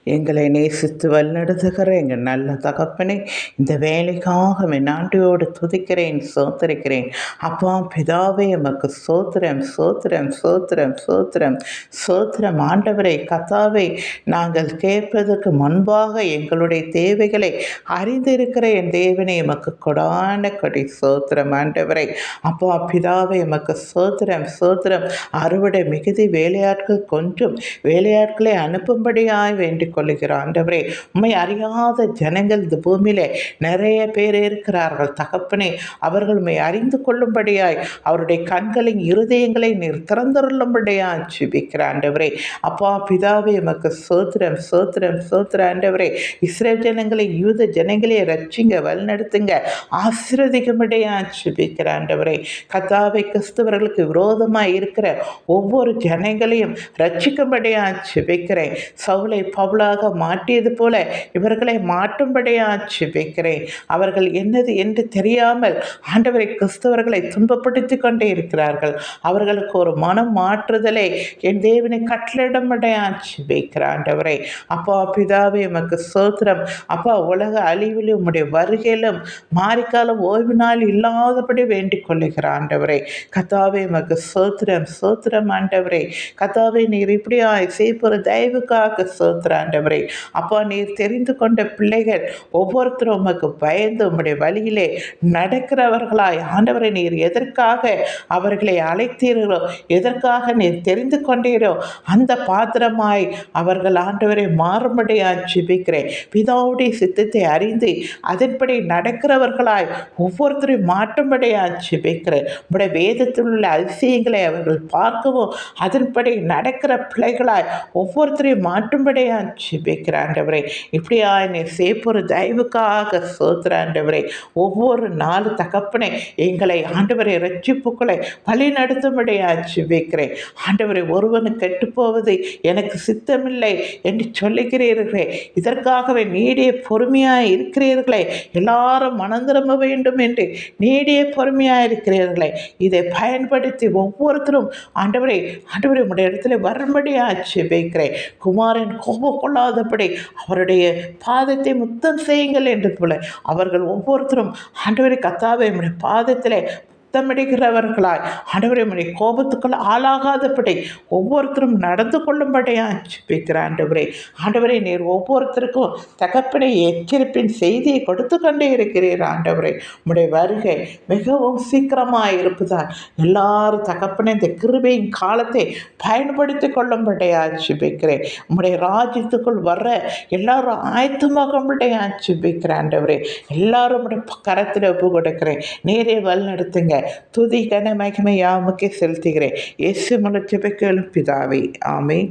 எங்களை நேசித்து வழிநடத்துகிற எங்கள் நல்ல தகப்பனே, இந்த வேலைக்காக நன்றியோடு துதிக்கிறேன், சோத்தரிக்கிறேன். அப்பா பிதாவே, எமக்கு சோத்திரம், சோத்திரம், சோத்திரம், சோத்திரம், சோத்திரம். ஆண்டவரை கத்தாவை, நாங்கள் கேட்பதற்கு முன்பாக எங்களுடைய தேவைகளை அறிந்திருக்கிற என் தேவனை எமக்கு கொடான கொடி சோத்திரம். ஆண்டவரை அப்பா பிதாவை, எமக்கு சோத்திரம், சோத்திரம். அறுவடை மிகுதி, வேலையாட்கள் கொஞ்சம், வேலையாட்களை அனுப்பும்படியாய் வேண்டிக் கொள்ளுகிறோம். ஆண்டவரே, உம்மை அறியாத ஜனங்கள் இந்த பூமியிலே நிறைய பேர் இருக்கிறார்கள் தகப்பனே. அவர்கள் உம்மை அறிந்து கொள்ளும்படியாய் அவருடைய கண்களின் இருதயங்களை நீர் திறந்தருளும்படியாய் ஜெபிக்கிற ஆண்டவரே. அப்பா பிதாவே, எமக்கு சோத்திரம், சோத்திரம், சோத்திரம். ஆண்டவரே, இஸ்ரேல் ஜனங்களை, யூத ஜனங்களை ரட்சிங்க, வழிநடத்துங்க, ஆசீர்வதிக்கும்படியாய் ஜெபிக்கிற ஆண்டவரே. கர்த்தாவே, கிறிஸ்தவர்களுக்கு விரோதமாய் இருக்கிற ஒவ்வொரு ஜனங்களையும் ரட்சிக்கும்படியாய் ஜெபிக்கிறேன். சவுலை பவுலாக மாற்றியது போல இவர்களை மாற்றும்படியாய் ஜெபிக்கிறேன். அவர்கள் என்னது என்று தெரியாமல் ஆண்டவரை கிறிஸ்தவர்களை துன்பப்படுத்தி கொண்டே இருக்கிறார்கள். அவர்களுக்கு ஒரு மனம் மாற்றுதலை என் தேவனை கட்டளிடும்படியாய் ஜெபிக்கிற ஆண்டவரை. அப்பா பிதாவே, எமக்கு சோத்திரம். அப்பா, உலக அழிவிலும் உம்முடைய வருகையிலும் மாரிக்காலம் ஓய்வு நாள் இல்லாதபடி வேண்டிக் கொள்ளுகிற ஆண்டவரை. கர்த்தாவே, எமக்கு சோத்திரம், சோத்திரம். ஆண்டவரை கர்த்தாவே, நீர் இப்படியாய் செய்கிற தயவுக்காக சோத்திர ஆண்டவரை. அப்பா, நீர் தெரிந்து கொண்ட பிள்ளைகள் ஒவ்வொருத்தரும் உமக்கு பயந்து உம்முடைய வழியிலே நடக்கிறவர்களாய் ஆண்டவரை நீர் எதற்காக அவர்களை அழைத்தீர்களோ, எதற்காக நீர் தெரிந்து கொண்டீரோ அந்த பாத்திரமாய் அவர்கள் ஆண்டவரை மாறும்படியாய் ஜெபிக்கிறேன். பிதாவுடைய சித்தத்தை அறிந்து அதன்படி நடக்கிறவர்களாய் ஒவ்வொருத்தரையும் மாற்றும்படியாய் ஜெபிக்கிறேன். உம்முடைய வேதத்தில் உள்ள அதிசயங்களை அவர்கள் பார்க்கவும் அதன்படி நடக்கிற பிள்ளைகளாய் ஒவ்வொருத்தரையும் மாற்றும்படியாய் ஜெபிக்கிற ஆண்டவரே. இப்படியா நீர் சேப்பொரு தயவுக்காக சோத்திர ஆண்டவரே. ஒவ்வொரு நாலு தகப்பனை எங்களை ஆண்டவரை ரட்சிப்புக்களை வழி நடத்தும்படியாய் ஜெபிக்கிறேன். ஆண்டவரை, ஒருவனு கெட்டு போவது எனக்கு சித்தமில்லை என்று சொல்லுகிறீர்களே, இதற்காகவே நீடிய பொறுமையாய் இருக்கிறீர்களே, எல்லாரும் மனம் திரும்ப வேண்டும் என்று நீடிய பொறுமையாய் இருக்கிறீர்களே, இதை பயன்படுத்தி ஒவ்வொருத்தரும் ஆண்டவரை ஆண்டவரை உடைய இடத்துல வரும்படியாய் ஜெபிக்கிறேன். குமாரன் கோபம் கொள்ளாதபடி அவருடைய பாதத்தை முத்தம் செய்யுங்கள் என்று போல அவர்கள் ஒவ்வொருத்தரும் ஆண்டவரை கர்த்தாவே உம்முடைய பாதத்திலே முத்தமிடுகிறவர்களாய் ஆண்டவரை உம்முடைய கோபத்துக்குள் ஆளாகாதபடி ஒவ்வொருத்தரும் நடந்து கொள்ளும்படியாய் ஜெபிக்கிற ஆண்டவரே. ஆண்டவரை, நீர் ஒவ்வொருத்தருக்கும் தகப்பனை எச்சரிப்பின் செய்தியை கொடுத்து கொண்டே இருக்கிறீர். ஆண்டவரை, உம்முடைய வருகை மிகவும் சீக்கிரமாக இருப்பதால் எல்லாரும் தகப்பனை இந்த கிருபையின் காலத்தை பயன்படுத்தி கொள்ளும்படியாய் ஜெபிக்கிறேன். உம்முடைய ராஜ்யத்துக்குள் வர எல்லாரும் ஆயத்தமாகும்படியாய் ஜெபிக்கிற ஆண்டவரே. எல்லாரும் கரத்தில் ஒப்பு கொடுக்கிறேன். நீரே வழிநடத்துங்க. துதி கன மகிமை யாமுக்கே செலுத்துகிறேன். இயேசு மூலம் ஜெபிக்கிறேன் பிதாவே. ஆமென்.